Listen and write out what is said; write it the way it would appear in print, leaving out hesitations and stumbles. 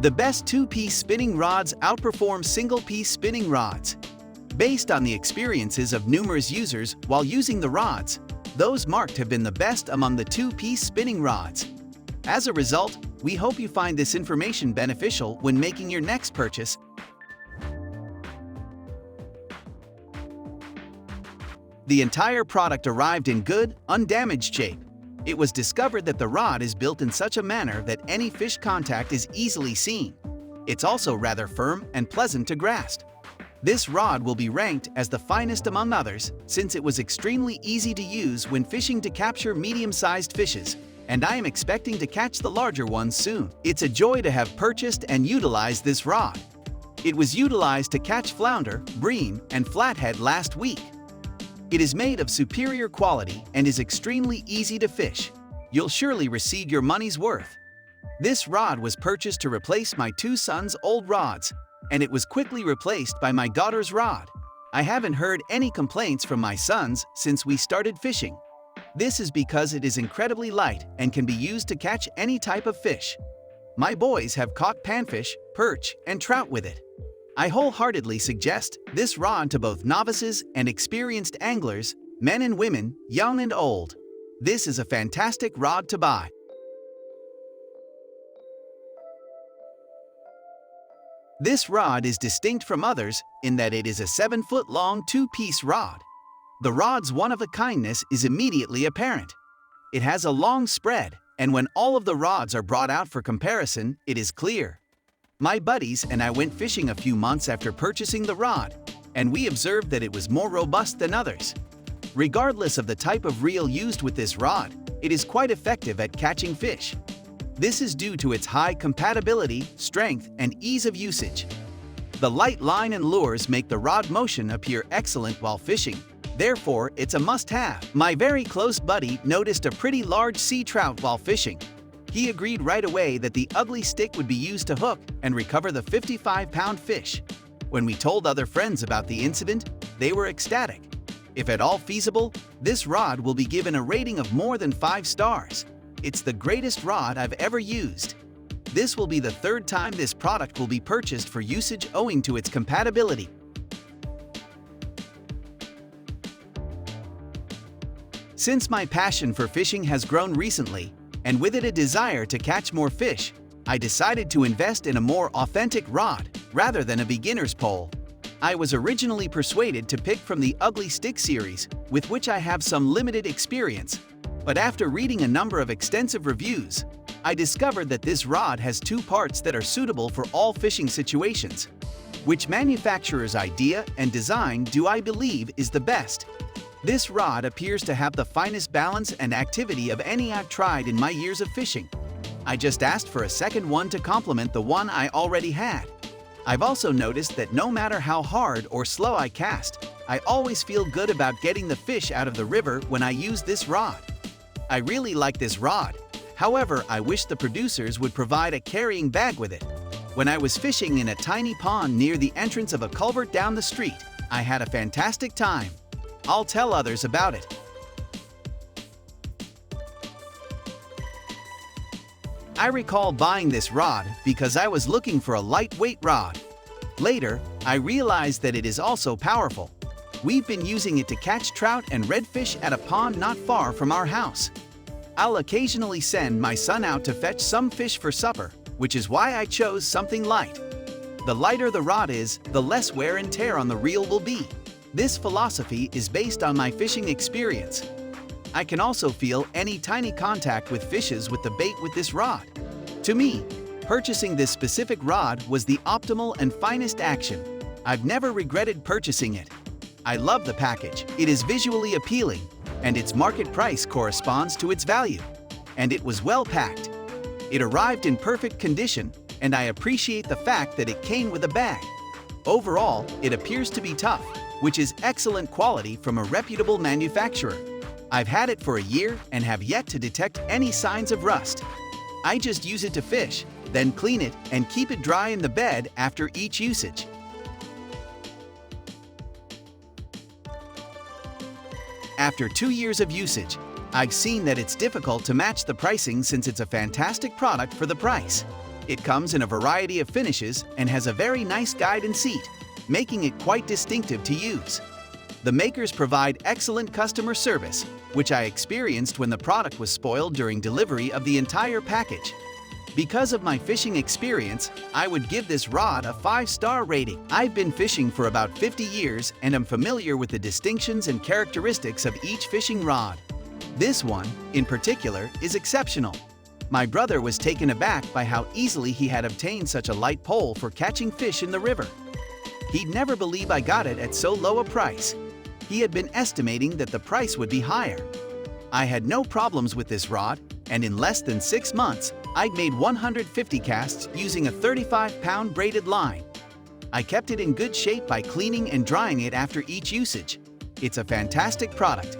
The best two-piece spinning rods outperform single-piece spinning rods. Based on the experiences of numerous users while using the rods, those marked have been the best among the two-piece spinning rods. As a result, we hope you find this information beneficial when making your next purchase. The entire product arrived in good, undamaged shape. It was discovered that the rod is built in such a manner that any fish contact is easily seen. It's also rather firm and pleasant to grasp. This rod will be ranked as the finest among others since it was extremely easy to use when fishing to capture medium-sized fishes, and I am expecting to catch the larger ones soon. It's a joy to have purchased and utilized this rod. It was utilized to catch flounder, bream, and flathead last week. It is made of superior quality and is extremely easy to fish. You'll surely receive your money's worth. This rod was purchased to replace my two sons' old rods, and it was quickly replaced by my daughter's rod. I haven't heard any complaints from my sons since we started fishing. This is because it is incredibly light and can be used to catch any type of fish. My boys have caught panfish, perch, and trout with it. I wholeheartedly suggest this rod to both novices and experienced anglers, men and women, young and old. This is a fantastic rod to buy. This rod is distinct from others in that it is a 7-foot-long two-piece rod. The rod's one-of-a-kindness is immediately apparent. It has a long spread, and when all of the rods are brought out for comparison, it is clear. My buddies and I went fishing a few months after purchasing the rod, and we observed that it was more robust than others. Regardless of the type of reel used with this rod, it is quite effective at catching fish. This is due to its high compatibility, strength, and ease of usage. The light line and lures make the rod motion appear excellent while fishing. Therefore, it's a must-have. My very close buddy noticed a pretty large sea trout while fishing. He agreed right away that the UglyStik would be used to hook and recover the 55-pound fish. When we told other friends about the incident, they were ecstatic. If at all feasible, this rod will be given a rating of more than 5 stars. It's the greatest rod I've ever used. This will be the third time this product will be purchased for usage owing to its compatibility. Since my passion for fishing has grown recently, and with it a desire to catch more fish, I decided to invest in a more authentic rod rather than a beginner's pole. I was originally persuaded to pick from the UglyStik series, with which I have some limited experience, but after reading a number of extensive reviews, I discovered that this rod has 2 parts that are suitable for all fishing situations. Which manufacturer's idea and design do I believe is the best? This rod appears to have the finest balance and activity of any I've tried in my years of fishing. I just asked for a second one to complement the one I already had. I've also noticed that no matter how hard or slow I cast, I always feel good about getting the fish out of the river when I use this rod. I really like this rod. However, I wish the producers would provide a carrying bag with it. When I was fishing in a tiny pond near the entrance of a culvert down the street, I had a fantastic time. I'll tell others about it. I recall buying this rod because I was looking for a lightweight rod. Later, I realized that it is also powerful. We've been using it to catch trout and redfish at a pond not far from our house. I'll occasionally send my son out to fetch some fish for supper, which is why I chose something light. The lighter the rod is, the less wear and tear on the reel will be. This philosophy is based on my fishing experience. I can also feel any tiny contact with fishes with the bait with this rod. To me, purchasing this specific rod was the optimal and finest action. I've never regretted purchasing it. I love the package. It is visually appealing, and its market price corresponds to its value. And it was well packed. It arrived in perfect condition, and I appreciate the fact that it came with a bag. Overall, it appears to be tough, which is excellent quality from a reputable manufacturer. I've had it for a year and have yet to detect any signs of rust. I just use it to fish, then clean it and keep it dry in the bed after each usage. After 2 years of usage, I've seen that it's difficult to match the pricing since it's a fantastic product for the price. It comes in a variety of finishes and has a very nice guide and seat, making it quite distinctive to use. The makers provide excellent customer service, which I experienced when the product was spoiled during delivery of the entire package. Because of my fishing experience, I would give this rod a 5-star rating. I've been fishing for about 50 years and am familiar with the distinctions and characteristics of each fishing rod. This one, in particular, is exceptional. My brother was taken aback by how easily he had obtained such a light pole for catching fish in the river. He'd never believe I got it at so low a price. He had been estimating that the price would be higher. I had no problems with this rod, and in less than 6 months, I'd made 150 casts using a 35-pound braided line. I kept it in good shape by cleaning and drying it after each usage. It's a fantastic product,